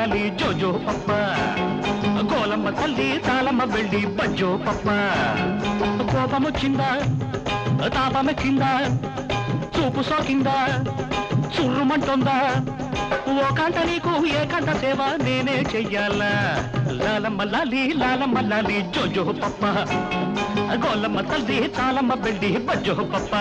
లాలి జోజో పప్ప గోలమ్మ తల్లి తాళమ్మ వెళ్ళి బజ్జో పప్ప కోపమొచ్చిందా తాపమెక్కిందా చూపు సోకిందా చుర్రుమంటుందా ఓ కంట నీకు ఏ కంట సేవ నేనే చెయ్యాలా లాలమ్మ లాలి జోజో పప్ప గోలమ్మ తల్లి తాళమ్మ వెళ్ళి బజ్జో పప్ప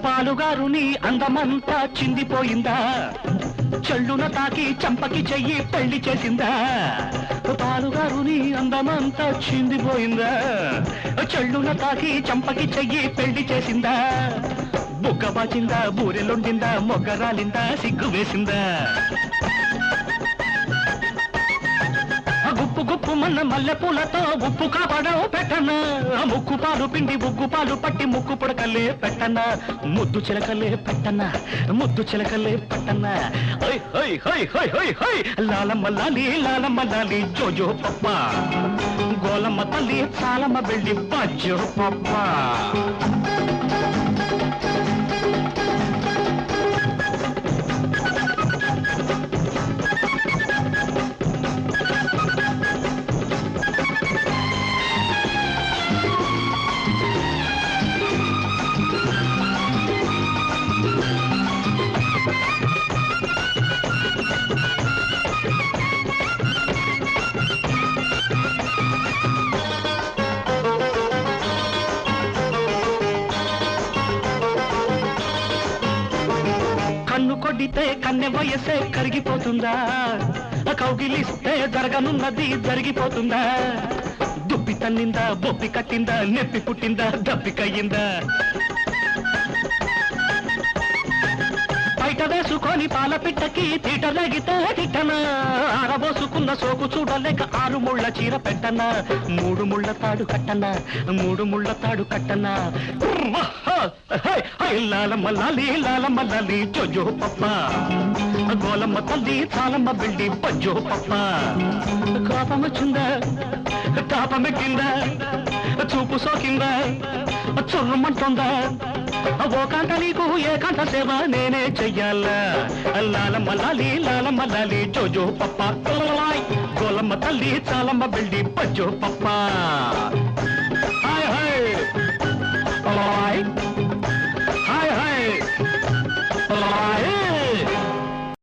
పాలుగారుని అందమంతా చిందిపోయిందా చెళ్ళున తాకి చంపకి చెయ్యి పెళ్లి చేసిందా పాలుగారుని అందమంతా చిందిపోయిందా చెళ్ళున తాకి చంపకి చెయ్యి పెళ్లి చేసిందా బుగ్గ బాచిందా బూరెలుండిందా మొగ్గరాలిందా సిగ్గు వేసిందా గుప్పు గుప్పు మన్న మల్లెపూలతో ఉప్పు కాపడం పెట్టనా ముక్కు పాలు పిండి ఉగ్గు పాలు పట్టి ముక్కు పుడకలే పెట్టనా ముద్దు చిలకలే పెట్టనా లాలమ్మ లాలి జోజో పప్ప గోలమ్మ తల్లి చాలమ్మ వెళ్ళి బజ్జో పప్ప కన్ను కొడితే కన్నె వయసే కరిగిపోతుందా కౌగిలిస్తే జరగనున్నది జరిగిపోతుందా దుప్పి తన్నిందా బొప్పి కట్టిందా నెప్పి పుట్టిందా దప్పికయ్యిందా బయట వేసుకొని పాల పిట్టకి తీటలాగితే తిట్టనా ఆరబోసుకున్న సోకు చూడలేక 6 ముళ్ళ చీర పెట్టనా 3 ముళ్ళ తాడు కట్టనా లాలమ్మ లాలి జోజో పప్ప గోలమ్మ తల్లి చాలమ్మ వెళ్ళి బజ్జో పప్ప కోపమొచ్చిందా తాపమెక్కిందా చూపు సోకిందా చుర్రుమంటుందా ఓ కంట నీకు ఏ కంట సేవ నేనే చెయ్యాలా లాలమ్మ లాలి జోజో పప్ప గోలమ్మ తల్లి చాలమ్మ వెళ్ళి బజ్జో పప్ప